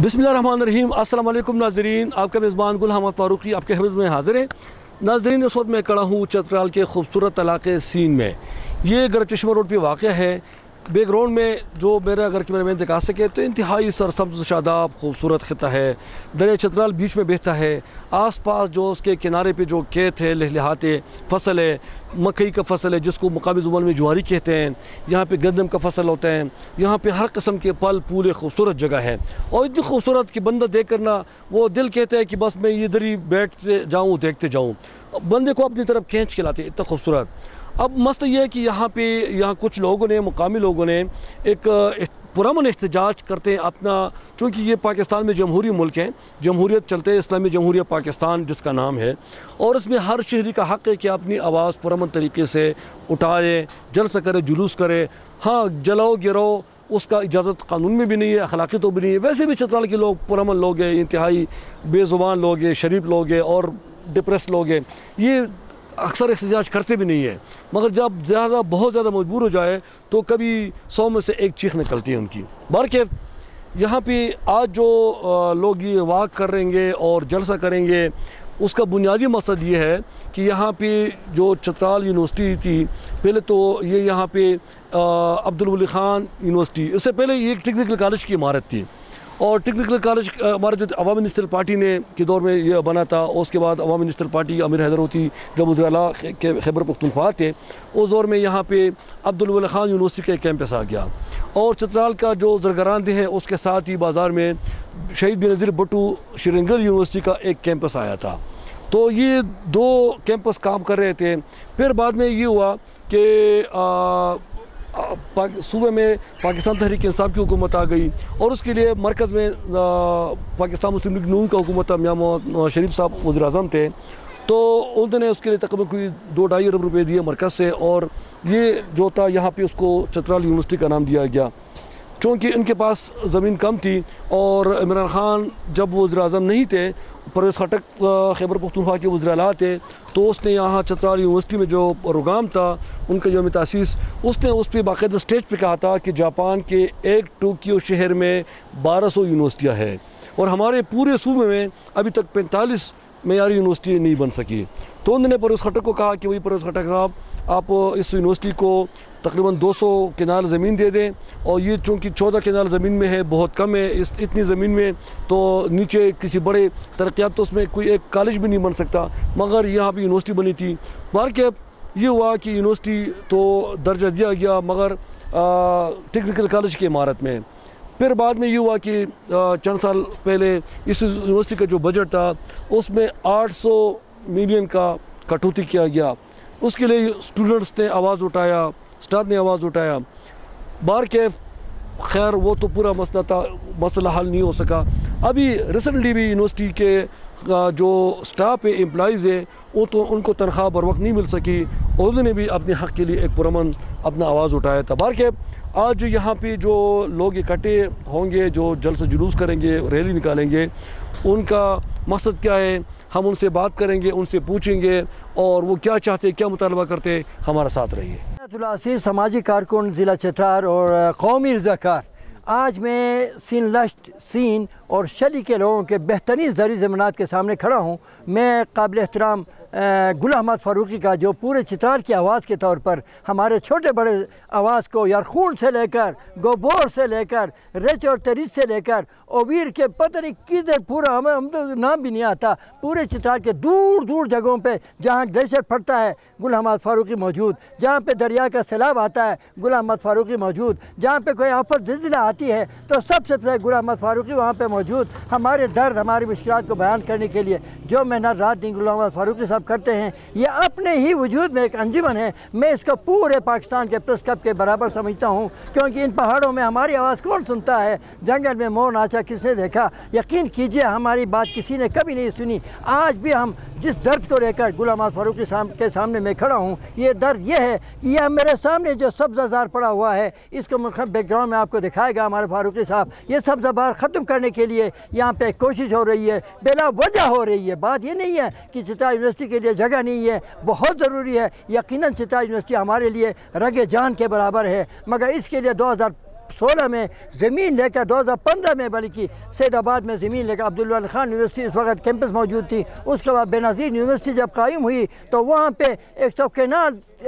बिस्मिल्लाहिर्रहमानिर्रहीम। अस्सलाम वालेकुम नाज़रीन, आपका मेज़बान गुल अहमद फ़ारूकी आपके खिदमत में हाज़िर है। नाज़रीन, इस वक्त मैं खड़ा हूँ चतराल के खूबसूरत इलाके सीन में। ये घर चश्मा रोड पे वाक़या है। बैकग्राउंड में जो मेरा घर की मैंने दिखा सके तो इंतहाई सरसब्ज़ शादाब खूबसूरत खिता है। दरिया चतराल बीच में बहता है। आस पास जो उसके किनारे पे जो खेत है, लहलहाते फसल है, मकई का फसल है जिसको मुकामी ज़ुबान में ज्वारी कहते हैं। यहाँ पे गंदम का फसल होता है। यहाँ पे हर किस्म के फल फूल खूबसूरत जगह है और इतनी खूबसूरत कि बंदा देख करना वो दिल कहता है कि बस मैं इधर ही बैठते जाऊँ देखते जाऊँ, बंदे को अपनी तरफ खींच के लाते, इतना खूबसूरत। अब मस्त ये है कि यहाँ कुछ लोगों ने, मुकामी लोगों ने एक पुरअमन एहतजाज करते हैं अपना, चूँकि ये पाकिस्तान में जमहूरी मुल्क है, जमहूरियत चलते हैं, इस्लामी जमहूरियत पाकिस्तान जिसका नाम है, और इसमें हर शहरी का हक़ है कि अपनी आवाज़ पुरअमन तरीके से उठाए, जलसा करे, जुलूस करे। हाँ, जलाओ गिराओ उसका इजाज़त कानून में भी नहीं है, अखलाकी तो भी नहीं है। वैसे भी चतराल के लोग पुरअमन लोग हैं, इंतहाई बेज़ुबान लोग हैं, शरीफ लोग हैं और डिप्रेस लोग हैं। ये अक्सर एहतजाज करते भी नहीं है, मगर जब बहुत ज़्यादा मजबूर हो जाए तो कभी 100 में से एक चीख निकलती है उनकी। बहरकैफ यहाँ पे आज जो लोग ये वाक करेंगे और जलसा करेंगे, उसका बुनियादी मकसद ये है कि यहाँ पे जो चतराल यूनिवर्सिटी थी, पहले तो ये यहाँ पे अब्दुल वली ख़ान यूनिवर्सिटी, इससे पहले ये एक टेक्निकल कॉलेज की इमारत थी और टेक्निकल कॉलेज हमारा जो अवामी नेशनल पार्टी ने के दौर में ये बना था। उसके बाद अवामी नेशनल पार्टी अमीर हैदर होती जब वज़ीर आला के खैबर पख्तूनख्वा थे, उस दौर में यहाँ पे अब्दुल वली ख़ान यूनिवर्सिटी का कैंपस आ गया और चतराल का जो ज़रगरान है उसके साथ ही बाज़ार में शहीद बेनज़ीर भुट्टो श्रीनगर यूनिवर्सिटी का एक कैंपस आया था। तो ये दो कैंपस काम कर रहे थे। फिर बाद में ये हुआ कि सूबे में पाकिस्तान तहरीक इंसाफ की हुकूमत आ गई और उसके लिए मरकज़ में पाकिस्तान मुस्लिम लीग नून का हुकूमत था, मियां नवाज़ शरीफ साहब वज़ीर आज़म थे। तो उन्होंने उसके लिए तकरीबन कोई 2-2.5 अरब रुपये दिए मरकज़ से, और ये जो था यहाँ पे उसको चतराल यूनिवर्सिटी का नाम दिया गया। चूँकि इनके पास ज़मीन कम थी और इमरान ख़ान जब वज़ीर आज़म नहीं थे, परवेज़ खटक खैबर पख्तूनख्वा के वज़ीर आला थे, तो उसने यहाँ चतराल यूनिवर्सिटी में जो प्रोग्राम था उनका यौम तासीस, उसने उस पर बाकायदा स्टेज पे कहा था कि जापान के एक टोक्यो शहर में 1200 यूनिवर्सिटियाँ हैं और हमारे पूरे सूबे में अभी तक 45 मेयारी यूनिवर्सिटी नहीं बन सकी। तो उन्होंने परवेज़ खटक को कहा कि वही परवेज़ खटक साहब, आप इस यूनिवर्सिटी को तकरीबन 200 किनाल ज़मीन दे दें, और ये चूँकि 14 किनाल ज़मीन में है, बहुत कम है। इतनी ज़मीन में तो नीचे किसी बड़े तरक्यात तो उसमें कोई एक कॉलेज भी नहीं बन सकता, मगर यहाँ पे यूनिवर्सिटी बनी थी। बहरकैफ ये हुआ कि यूनिवर्सिटी तो दर्जा दिया गया मगर टेक्निकल कॉलेज की इमारत में। फिर बाद में ये हुआ कि चंद साल पहले इस यूनिवर्सिटी का जो बजट था उसमें 800 मिलियन का कटौती किया गया। उसके लिए स्टूडेंट्स ने आवाज़ उठाया, स्टाफ ने आवाज़ उठाया। बहरकैफ खैर वो तो पूरा मसला हल नहीं हो सका। अभी रिसेंटली भी यूनिवर्सिटी के जो स्टाफ है, एम्प्लॉइज़ है, वो तो उनको तनख्वाह बर वक्त नहीं मिल सकी और उन्होंने भी अपने हक़ के लिए एक पुरअमन अपना आवाज़ उठाया था। बहरकैफ आज यहाँ पे जो लोग इकट्ठे होंगे, जो जलसा जुलूस करेंगे, रैली निकालेंगे, उनका मकसद क्या है, हम उनसे बात करेंगे, उनसे पूछेंगे और वो क्या चाहते, क्या मुतालबा करते। हमारा साथ रहिए। समाजी कारकुन ज़िला चतराल और कौमी रज़ाकार, आज मैं सीन लश्त, सीन और शली के लोगों के बेहतरीन ज़री ज़मानात के सामने खड़ा हूँ। मैं काबिल एहतराम गुल अहमद फ़ारूकी का, जो पूरे चतराल की आवाज़ के तौर पर हमारे छोटे बड़े आवाज़ को यरखून से लेकर, गोबोर से लेकर, रेच और तरीज से लेकर ओवीर के पता नहीं किधर पूरा, हम तो नाम भी नहीं आता, पूरे चतराल के दूर दूर जगहों पे जहाँ ग्लेशियर फटता है गुल अहमद फ़ारूकी मौजूद, जहाँ पे दरिया का सैलाब आता है गुल अहमद फ़ारूकी मौजूद, जहाँ पे कोई आफत ज़िलज़िला आती है तो सबसे पहले गुल अहमद फ़ारूकी वहाँ पे मौजूद, हमारे दर्द, हमारी मुश्किलात को बयान करने के लिए जो मेहनत रात दिन गुल अहमद फ़ारूकी साहब करते हैं। ये अपने ही वजूद में एक अंजुमन है। मैं इसको पूरे पाकिस्तान के प्रेस क्लब के बराबर समझता हूँ, क्योंकि इन पहाड़ों में हमारी आवाज़ कौन सुनता है? जंगल में मोर नाचा किसने देखा? यकीन कीजिए हमारी बात किसी ने कभी नहीं सुनी। आज भी हम जिस दर्द को लेकर गुल अहमद फ़ारूकी के सामने मैं खड़ा हूँ, ये दर्द ये है कि यह मेरे सामने जो सब्ज़ा ज़ार पड़ा हुआ है, इसको बैकग्राउंड में आपको दिखाएगा हमारे फ़ारूकी साहब। ये सब्ज़ा बार ख़त्म करने के लिए यहाँ पे कोशिश हो रही है, बिला वजह हो रही है। बात ये नहीं है कि चतराल यूनिवर्सिटी के लिए जगह नहीं है, बहुत ज़रूरी है। यकीनन चतराल यूनिवर्सिटी हमारे लिए रगे जान के बराबर है, मगर इसके लिए 2016 میں زمین لے کر 2015 میں بلکہ سید آباد میں زمین لے کر عبدالولی خان یونیورسٹی اس وقت کیمپس موجود تھی. اس کے بعد بے نظیر یونیورسٹی جب قائم ہوئی تو وہاں پہ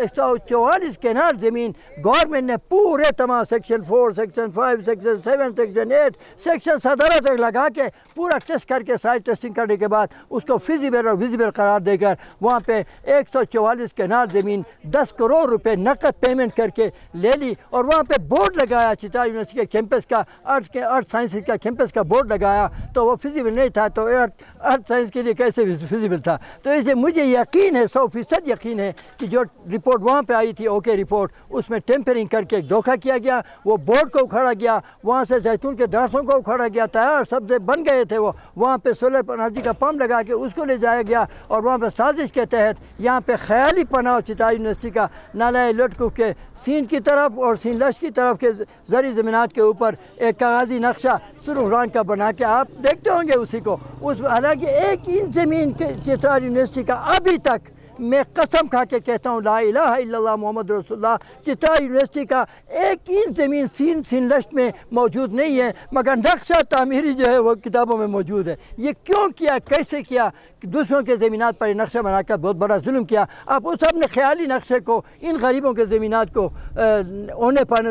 144 کنال زمین گورنمنٹ نے پورے تمام section 4 section 5 section 7 section 8 section 17 تک لگا کے پورا ٹیسٹ کر کے سائز ٹیسٹنگ کرنے کے بعد اس کو فیزیبل اور ویزیبل قرار دے کر وہاں پہ 144 کنال زمین 10 کروڑ روپے نقد پیمنٹ کر کے لے لی اور وہاں پہ بورڈ لگایا چترال یونیورسٹی کے کیمپس کا ارتھ سائنس کا کیمپس کا بورڈ لگایا تو وہ فیزیبل نہیں تھا تو ارتھ سائنس کے لیے کیسے فیزیبل تھا. تو اس لیے مجھے یقین ہے 100% یقین ہے کہ جو رپورٹ وہاں پہ آئی تھی اوکے رپورٹ اس میں ٹیمپرنگ کر کے دھوکہ کیا گیا. وہ بورڈ کو اکھاڑا گیا, وہاں سے زیتون کے درختوں کو اکھاڑا گیا, تیار سبزے بن گئے تھے, وہ وہاں پہ سولر انرجی کا پمپ لگا کے اس کو لے جایا گیا اور وہاں پہ سازش کے تحت یہاں پہ خیالی پناہ چترال یونیورسٹی کا نالہ لٹکو کے سین کی طرف اور سین لشٹ کی طرف کے زرعی زمینات کے اوپر ایک کاغذی نقشہ سرخ رنگ کا بنا کے آپ دیکھتے ہوں گے اسی کو. اس حالانکہ ایک انچ زمین کے چترال یونیورسٹی کا ابھی تک میں قسم کھا کے کہتا ہوں لا الہ الا اللہ محمد رسول اللہ چترال یونیورسٹی کا ایک انچ زمین سین لشٹ میں موجود نہیں ہے, مگر نقشہ تعمیری جو ہے وہ کتابوں میں موجود ہے. یہ کیوں کیا, کیسے کیا؟ دوسروں کے زمینات پر نقشہ بنا کر بہت بڑا ظلم کیا. اب اس اپنے خیالی نقشے کو ان غریبوں کے زمینات کو اونے پانے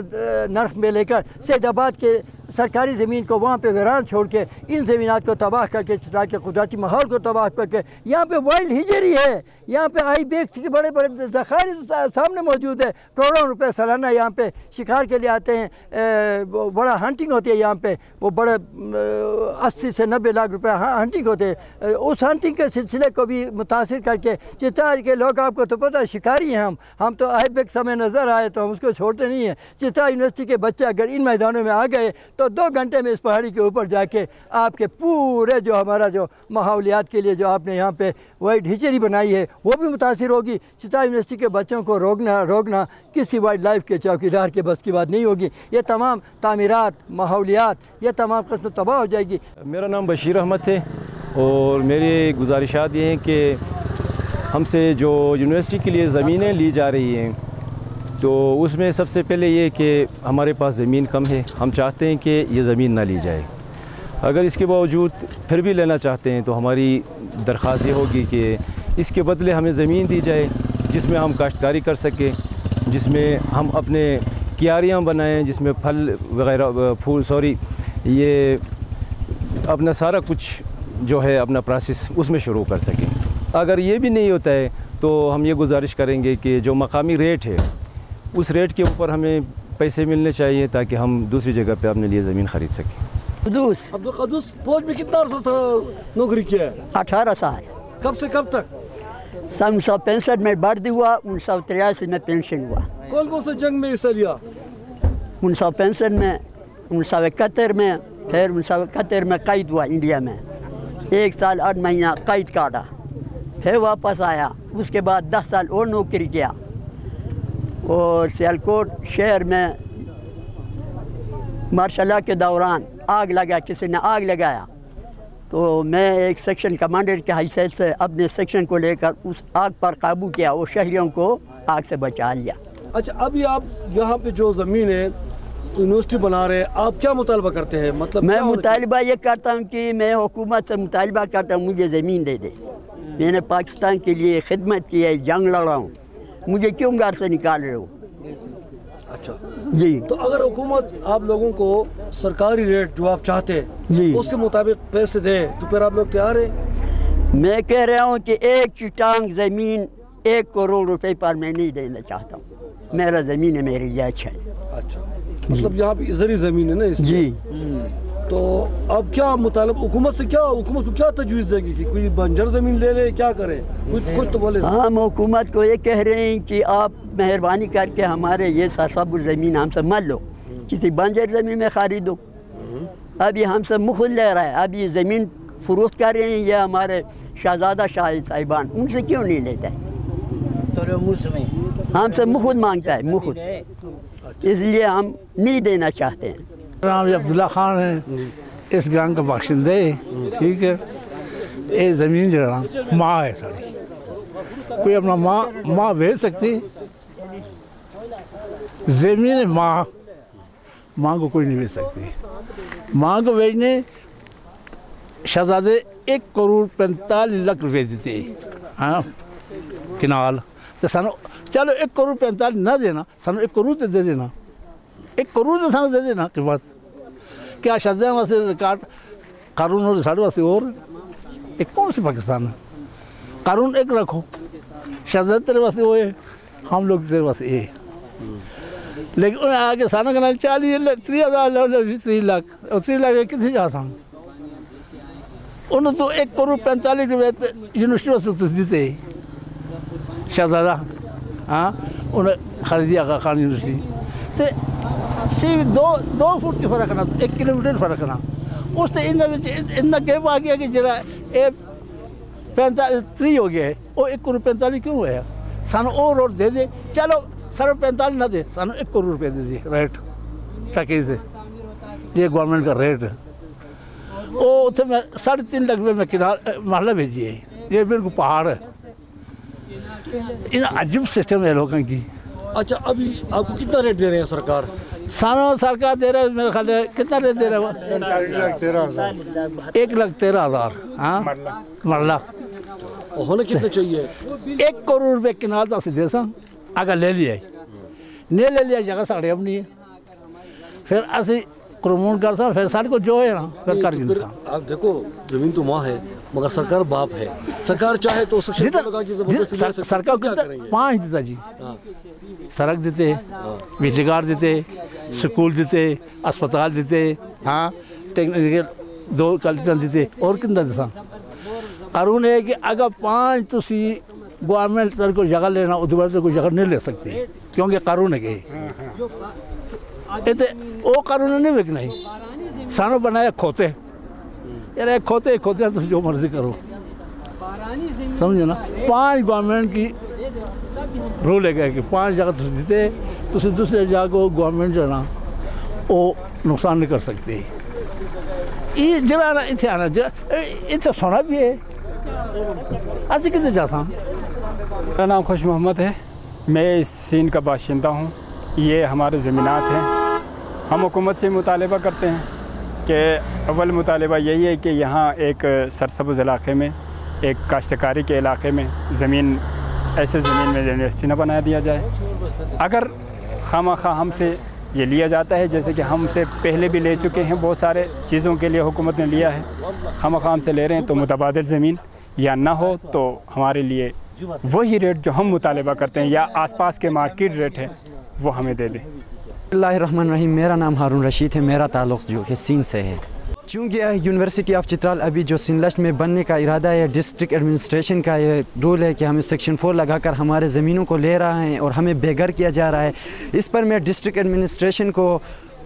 نرخ میں لے کر سید آباد کے سرکاری زمین کو وہاں پہ ویران چھوڑ کے ان زمینات کو تباہ کر کے چترال کے قدرتی ماحول کو تباہ کر کے یہاں پہ وائلڈ ہجری ہے, یہاں پہ آئی بیکس کے بڑے بڑے ذخائر سامنے موجود ہے. کروڑوں روپے سالانہ یہاں پہ شکار کے لیے آتے ہیں, بڑا ہنٹنگ ہوتی ہے یہاں پہ, وہ بڑے 80 سے 90 لاکھ روپے ہنٹنگ ہوتے ہیں. اس ہنٹنگ کے سلسلے کو بھی متاثر کر کے چترال کے لوگ, آپ کو تو پتہ ہے شکاری ہیں ہم تو آئی بیکس ہمیں نظر آئے تو ہم اس کو چھوڑتے نہیں ہیں. چترال یونیورسٹی کے بچے اگر ان میدانوں میں آ گئے تو 2 گھنٹے میں اس پہاڑی کے اوپر جا کے آپ کے پورے جو ہمارا جو ماحولیات کے لیے جو آپ نے یہاں پہ وائلڈ ہچری بنائی ہے وہ بھی متاثر ہوگی. چترال یونیورسٹی کے بچوں کو روکنا کسی وائلڈ لائف کے چوکیدار کے بس کی بات نہیں ہوگی. یہ تمام تعمیرات ماحولیات یہ تمام قسم تباہ ہو جائے گی. میرا نام بشیر احمد ہے اور میری گزارشات یہ ہیں کہ ہم سے جو یونیورسٹی کے لیے زمینیں لی جا رہی ہیں تو اس میں سب سے پہلے یہ کہ ہمارے پاس زمین کم ہے. ہم چاہتے ہیں کہ یہ زمین نہ لی جائے. اگر اس کے باوجود پھر بھی لینا چاہتے ہیں تو ہماری درخواست یہ ہوگی کہ اس کے بدلے ہمیں زمین دی جائے جس میں ہم کاشتکاری کر سکیں, جس میں ہم اپنے کیاریاں بنائیں, جس میں پھل وغیرہ یہ اپنا سارا کچھ جو ہے اپنا پروسیس اس میں شروع کر سکیں. اگر یہ بھی نہیں ہوتا ہے تو ہم یہ گزارش کریں گے کہ جو مقامی ریٹ ہے اس ریٹ کے اوپر ہمیں پیسے ملنے چاہیے تاکہ ہم دوسری جگہ پہ اپنے لیے زمین خرید سکیں. عبدالقدوس فوج میں کتنا عرصہ نوکری کیا ہے؟ 18 سال. کب سے کب تک؟ 1965 میں بھرتی ہوا, 1983 میں پینشن ہوا. کون کون سے جنگ میں حصہ لیا؟ 1965 میں, 1971 میں, پھر 1971 میں قید ہوا انڈیا میں, 1 سال 8 مہینہ قید کاٹا, پھر واپس آیا. اس کے بعد 10 سال اور نوکری کیا اور سیالکوٹ شہر میں مارشل لا کے دوران آگ لگا, کسی نے آگ لگایا تو میں ایک سیکشن کمانڈر کی حیثیت سے اپنے سیکشن کو لے کر اس آگ پر قابو کیا اور شہریوں کو آگ سے بچا لیا. اچھا, ابھی آپ یہاں پہ جو زمین ہے یونیورسٹی بنا رہے ہیں, آپ کیا مطالبہ کرتے ہیں؟ مطلب میں مطالبہ یہ کرتا ہوں کہ میں حکومت سے مطالبہ کرتا ہوں مجھے زمین دے دے. میں نے پاکستان کے لیے خدمت کی ہے, جنگ لڑا ہوں, مجھے کیوں گھر سے نکال رہے ہو؟ اچھا جی, تو اگر حکومت آپ لوگوں کو سرکاری ریٹ جو آپ چاہتے ہیں جی اس کے مطابق پیسے دے تو پھر آپ لوگ تیار ہیں؟ میں کہہ رہا ہوں کہ ایک چٹانگ زمین 1 کروڑ روپے پر میں نہیں دینا چاہتا ہوں. میرا زمین ہے, میری جائز ہے. اچھا, مطلب یہاں پہ زرعی زمین ہے نا اس جی. تو اب کیا مطالب حکومت سے, حکومت کو کیا تجویز دیں گے کہ کوئی بنجر زمین لے لے, کیا کرے؟ کچھ تو بولے. ہم حکومت کو یہ کہہ رہے ہیں کہ آپ مہربانی کر کے ہمارے یہ سرسبز زمین ہم سے مت لو, کسی بنجر زمین میں خریدو. اب یہ ہم سے مخل لے رہا ہے, اب یہ زمین فروخت کر رہے ہیں یہ ہمارے شہزادہ شاہد صاحبان, ان سے کیوں نہیں لیتا ہے؟ ہم سے مخل مانگتا ہے, مخل, اس لیے ہم نہیں دینا چاہتے ہیں. نام عبداللہ خان ہے, اس گرام کا باشندے, ٹھیک ہے. یہ زمین جڑا ماں ہے ساری, کوئی اپنا ماں بیچ سکتی؟ زمین ماں माँ को कोई नहीं बेच सकती। माँ को बेचने शहजादे 1,45,00,000 देते, हाँ किनाल तो सानू चलो 1,45,00,000 ना देना, सानू 1 करोड़ तो दे देना, 1 करोड़ तो सानू दे देना के बाद क्या शहजादे वास्ते रिकॉर्ड कानून और साढ़े वास्ते और एक कौन सी पाकिस्तान है? कानून एक रखो, शहजादे तेरे वास्ते वो है, हम लोग तेरे वास्ते ये। लेकिन उन्हें आगे साना करना 40,000 लाख और 3 लाख कितने जाता हूँ उन्हें तो 1,45,00,000 यूनिवर्सिटी वास्ते देते शहजादा, हाँ उन्हें खरीदी आगा खान यूनिवर्सिटी तो सिर्फ 2 फुट की फ़र्क ना, 1 किलोमीटर फ़र्क ना, उससे इतना गैप आ गया कि जरा 45 हो गया है, वो 1,45,00,000 क्यों हुआ है? सानू और रोड दे दे, चलो सानू 45 ना दे, सानू 1 करोड़ रुपये दे दे रेट पैकेज से, ये गवर्नमेंट का रेट है। वो उसे मैं 3.5 लाख रुपये में किनार महला भेजी है, ये बिल्कुल पहाड़ है। इन अजीब सिस्टम है लोगों की। अच्छा, अभी आपको कितना रेट दे रहे हैं सरकार? सानू सरकार दे रहा है मेरे ख्याल है, कितना रेट दे रहा है? 1,13,000, हाँ मरला। होने कितने चाहिए? 1 करोड़ रुपये किनार तक दे सा, अगर ले लिया नहीं ले लिया जगह साढ़े अब नहीं है, फिर असी कानून कर सा, फिर सारे को जो है ना फिर कर फिर आप देखो जमीन तो माँ है मगर सरकार बाप है, सरकार चाहे तो सरकार कितना 5 देता जी, सड़क देते, बिजली घर देते, स्कूल देते, अस्पताल देते, हाँ टेक्निकल 2 कॉलेज देते, और कितना दसा कानून है कि अगर 5 तुसी गवर्नमेंट सर को जगह लेना उधर से कोई जगह नहीं ले सकती क्योंकि कानून है कि वो कानून नहीं बिकना ही सानू बनाया खोते यार, खोते खोते तो जो मर्जी करो, समझो ना। 5 गवर्नमेंट की रूल है कि 5 जगह देते तो दूसरे जगह को गवर्नमेंट जो ना वो नुकसान नहीं कर सकती। ये जरा ना इतने आना इतना सोना भी है, आज कितने जाता हूँ। मेरा नाम खुश मोहम्मद है, मैं इस सीन का बाशिंदा हूँ। ये हमारे ज़मीनात हैं। हम हुकूमत से मुतालबा करते हैं कि अव्वल मुतालबा यही है कि यहाँ एक सरसब्ज़ इलाक़े में, एक काश्तकारी के इलाक़े में ज़मीन, ऐसे ज़मीन में यूनिवर्सिटी न बना दिया जाए। अगर खामखा हमसे ये लिया जाता है, जैसे कि हमसे पहले भी ले चुके हैं, बहुत सारे चीज़ों के लिए हुकूमत ने लिया है, खामखा हमसे ले रहे हैं, तो मुतबादिल ज़मीन या ना हो तो हमारे लिए वही रेट जो हम मुतालबा करते हैं या आसपास के मार्केट रेट है वो हमें दे दें। बिस्मिल्लाहिर्रहमानिर्रहीम। मेरा नाम हारून रशीद है, मेरा ताल्लुक़ जो कि सीन से है। चूँकि यूनिवर्सिटी ऑफ चित्राल अभी जो सिंलस्ट में बनने का इरादा है, डिस्ट्रिक्ट एडमिनिस्ट्रेशन का ये रूल है कि हमें सेक्शन 4 लगाकर हमारे ज़मीनों को ले रहा है और हमें बेघर किया जा रहा है। इस पर मैं डिस्ट्रिक्ट एडमिनिस्ट्रेशन को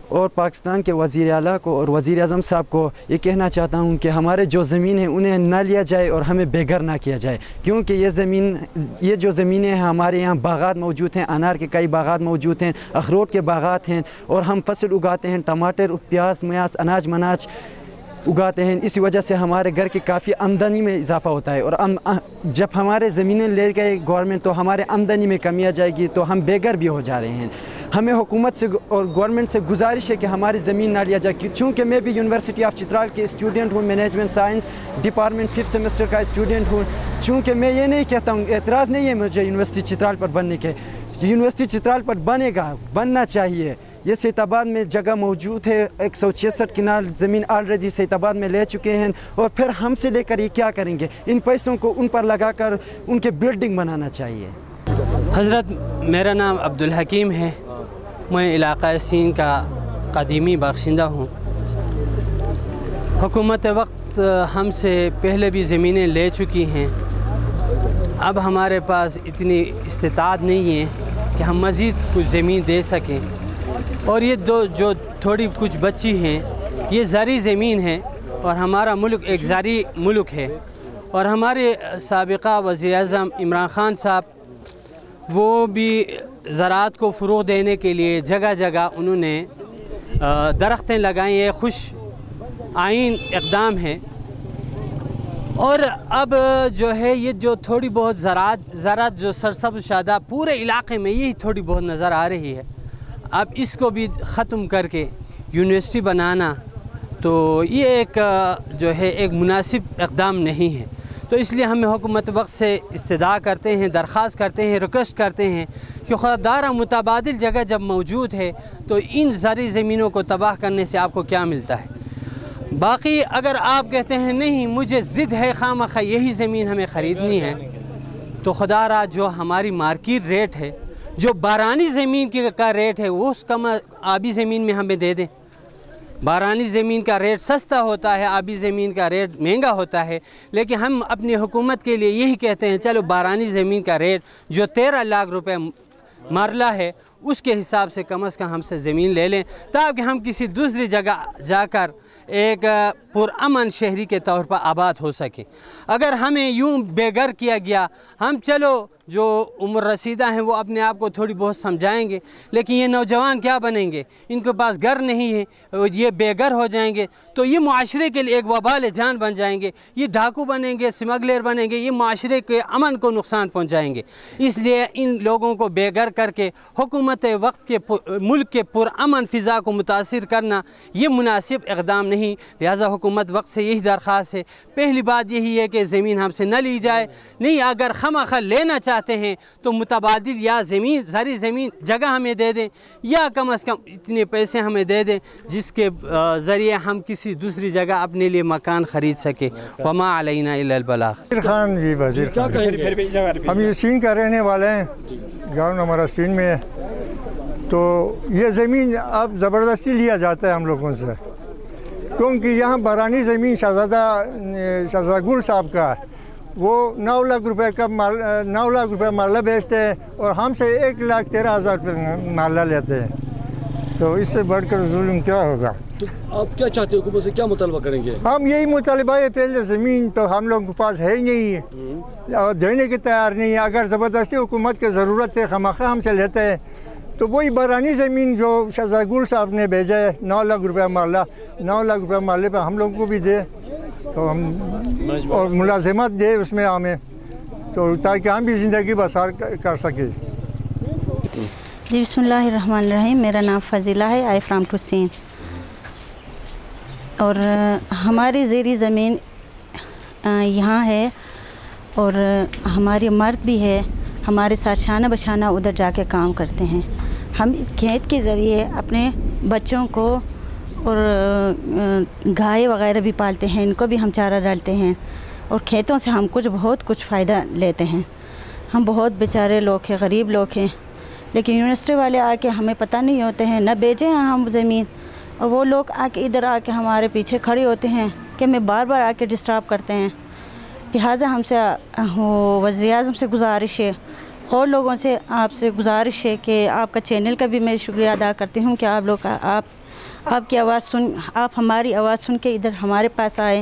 और पाकिस्तान के वज़ीर आला को और वज़ीर आज़म साहब को ये कहना चाहता हूँ कि हमारे जो ज़मीन है उन्हें ना लिया जाए और हमें बेघर ना किया जाए, क्योंकि ये जो ज़मीनें हैं हमारे यहाँ बागात मौजूद हैं, अनार के कई बागात मौजूद हैं, अखरोट के बागात हैं और हम फसल उगाते हैं, टमाटर, प्याज, म्याज, अनाज मनाज उगाते हैं। इसी वजह से हमारे घर की काफ़ी आमदनी में इजाफ़ा होता है और जब हमारे ज़मीनें ले गए गवर्नमेंट तो हमारे आमदनी में कमी आ जाएगी, तो हम बेघर भी हो जा रहे हैं। हमें हुकूमत से और गवर्नमेंट से गुजारिश है कि हमारी ज़मीन ना लिया जाए। चूँकि मैं भी यूनिवर्सिटी ऑफ चित्राल के स्टूडेंट हूँ, management science department 5th semester का स्टूडेंट हूँ। चूँकि मैं ये नहीं कहता हूँ, एतराज़ नहीं है मुझे यूनिवर्सिटी चित्राल पर बनने के, यूनिवर्सिटी चित्राल पर बनेगा, बनना चाहिए। ये सैयदाबाद में जगह मौजूद है, 166 किनाल ज़मीन ऑलरेडी सैयदाबाद में ले चुके हैं और फिर हमसे लेकर ये क्या करेंगे? इन पैसों को उन पर लगाकर उनके बिल्डिंग बनाना चाहिए। हज़रत, मेरा नाम अब्दुल हकीम है, मैं इलाक़ा सीन का कदीमी बाशिंदा हूँ। हुकूमत वक्त हमसे पहले भी ज़मीनें ले चुकी हैं, अब हमारे पास इतनी इस्तिताअत नहीं है कि हम मज़ीद कुछ ज़मीन दे सकें। और ये जो थोड़ी कुछ बची हैं ये ज़री ज़मीन है और हमारा मुल्क एक ज़री मुल्क है। और हमारे साबिक़ा वज़ीर-ए-आज़म इमरान ख़ान साहब वो भी ज़राअत को फ़रोग़ देने के लिए जगह जगह उन्होंने दरख्तें लगाई हैं, खुश आइन इक़दाम है। और अब जो है ये जो थोड़ी बहुत ज़राअत जो सरसब्ज़ शादा पूरे इलाक़े में यही थोड़ी बहुत नज़र आ रही है। اب اس کو بھی ختم کر کے یونیورسٹی بنانا تو یہ ایک جو ہے ایک مناسب اقدام نہیں ہے. تو اس لیے ہم حکومت وقت سے استدعا کرتے ہیں, درخواست کرتے ہیں, ریکویسٹ کرتے ہیں کہ خوددارہ متبادل جگہ جب موجود ہے تو ان زرعی زمینوں کو تباہ کرنے سے آپ کو کیا ملتا ہے. باقی اگر آپ کہتے ہیں نہیں مجھے ضد ہے خواہ یہی زمین ہمیں خریدنی ہے, تو خدا را جو ہماری مارکیٹ ریٹ ہے, جو بارانی زمین کا ریٹ ہے, وہ اس کم آبی زمین میں ہمیں دے دیں. بارانی زمین کا ریٹ سستا ہوتا ہے, آبی زمین کا ریٹ مہنگا ہوتا ہے. لیکن ہم اپنی حکومت کے لیے یہی کہتے ہیں چلو بارانی زمین کا ریٹ جو 13 لاکھ روپے مرلہ ہے اس کے حساب سے کم از کم ہم سے زمین لے لیں, تاکہ ہم کسی دوسری جگہ جا کر ایک پرامن شہری کے طور پر آباد ہو سکیں. اگر ہمیں یوں بے گھر کیا گیا, ہم چلو جو عمر رسیدہ ہیں وہ اپنے آپ کو تھوڑی بہت سمجھائیں گے, لیکن یہ نوجوان کیا بنیں گے, ان کے پاس گھر نہیں ہے, یہ بے گھر ہو جائیں گے تو یہ معاشرے کے لیے ایک وبال جان بن جائیں گے. یہ ڈاکو بنیں گے, سمگلر بنیں گے, یہ معاشرے کے امن کو نقصان پہنچائیں گے. اس لیے ان لوگوں کو بے گھر کر کے حکومت وقت کے ملک کے پرامن فضا کو متاثر کرنا یہ مناسب اقدام نہیں. لہٰذا حکومت وقت سے یہی درخواست ہے, پہلی بات یہی ہے کہ زمین ہم سے نہ لی جائے. نہیں, اگر خواہ لینا چاہتے ہیں تو متبادل یا زمین زرعی زمین جگہ ہمیں دے دیں, یا کم از کم اتنے پیسے ہمیں دے دیں جس کے ذریعے ہم کسی دوسری جگہ اپنے لیے مکان خرید سکیں. وما علینا الا البلاغ. خان جی, وزیر خان, ہم یہ سین کا رہنے والے ہیں, گاؤں ہمارا سین میں ہے. تو یہ زمین اب زبردستی لیا جاتا ہے ہم لوگوں سے, کیونکہ یہاں بارانی زمین شہزادہ گل صاحب کا ہے, وہ 9 لاکھ روپے کا 9 لاکھ روپے مرلہ بیچتے ہیں اور ہم سے 1,13,000 مرلہ لیتے ہیں. تو اس سے بڑھ کر ظلم کیا ہوگا؟ تو آپ کیا چاہتے ہیں, حکومت سے کیا مطالبہ کریں گے؟ ہم یہی مطالبہ ہے, پہلے زمین تو ہم لوگوں کے پاس ہے ہی نہیں ہے اور دینے کے تیار نہیں ہے. اگر زبردستی حکومت کی ضرورت ہے, خواہ ہم سے لیتے ہیں, تو وہی بارانی زمین جو شہزادہ گل صاحب نے بھیجا ہے 9 لاکھ روپے مرلہ, 9 لاکھ روپے مرلے پہ ہم لوگوں کو بھی دے, تو ہم اور ملازمت دے اس میں ہمیں, تو تاکہ ہم بھی زندگی بسر کر سکیں. جی بسم اللہ الرحمن الرحیم. میرا نام فضیلہ ہے, آئی فرام ٹو سین. اور ہماری زیریں زمین یہاں ہے اور ہماری مرد بھی ہے, ہمارے ساتھ شانہ بشانہ ادھر جا کے کام کرتے ہیں. ہم اس کھیت کے ذریعے اپنے بچوں کو اور گائے وغیرہ بھی پالتے ہیں, ان کو بھی ہم چارہ ڈالتے ہیں, اور کھیتوں سے ہم بہت کچھ فائدہ لیتے ہیں. ہم بہت بیچارے لوگ ہیں, غریب لوگ ہیں, لیکن یونیورسٹی والے آ کے ہمیں پتہ نہیں ہوتے ہیں, نہ بیچے ہیں ہم زمین, اور وہ لوگ آ کے ادھر آ کے ہمارے پیچھے کھڑے ہوتے ہیں کہ ہمیں بار بار آ کے ڈسٹرب کرتے ہیں. لہٰذا ہم سے وزیر اعظم سے گزارش ہے, اور لوگوں سے آپ سے گزارش ہے کہ آپ کا چینل کا بھی میں شکریہ ادا کرتی ہوں کہ آپ لوگ آپ کی آواز آپ ہماری آواز سن کے ادھر ہمارے پاس آئے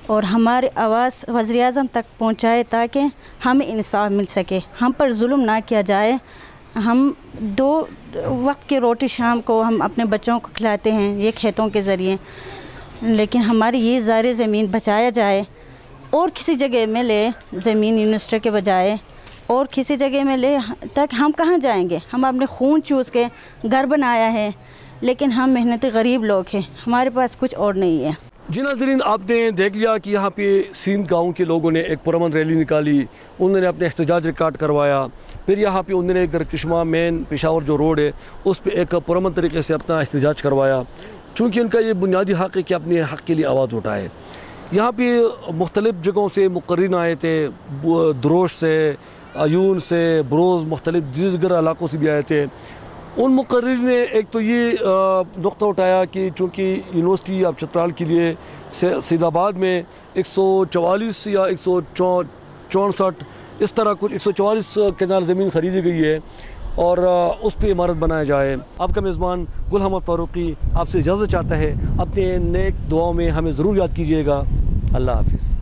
اور ہماری آواز وزیر اعظم تک پہنچائے, تاکہ ہمیں انصاف مل سکے, ہم پر ظلم نہ کیا جائے. ہم 2 وقت کی روٹی شام کو ہم اپنے بچوں کو کھلاتے ہیں یہ کھیتوں کے ذریعے, لیکن ہماری یہ زرعی زمین بچایا جائے, اور کسی جگہ میں لے زمین یونیورسٹی کے بجائے, اور کسی جگہ میں لے. تک ہم کہاں جائیں گے؟ ہم اپنے خون چوس کے گھر بنایا ہے, لیکن ہم محنتی غریب لوگ ہیں, ہمارے پاس کچھ اور نہیں ہے. جی ناظرین, آپ نے دیکھ لیا کہ یہاں پہ سین گاؤں کے لوگوں نے ایک پرامن ریلی نکالی, انہوں نے اپنے احتجاج ریکارڈ کروایا. پھر یہاں پہ انہوں نے گرچشمہ مین پشاور جو روڈ ہے اس پہ ایک پرامن طریقے سے اپنا احتجاج کروایا, چونکہ ان کا یہ بنیادی حق ہے کہ اپنے حق کے لیے آواز اٹھائے. یہاں پہ مختلف جگہوں سے مقررین آئے تھے, دروش سے, عیون سے, بروز, مختلف دیگر علاقوں سے بھی آئے تھے. ان مقررین نے ایک تو یہ نقطہ اٹھایا کہ چونکہ یونیورسٹی اب چترال کے لیے سید آباد میں 144 یا 164 اس طرح کچھ 144 کنال زمین خریدی گئی ہے, اور اس پہ عمارت بنایا جائے. آپ کا میزبان گل حمد فاروقی آپ سے اجازت چاہتا ہے, اپنے نیک دعاؤں میں ہمیں ضرور یاد کیجیے گا. اللہ حافظ.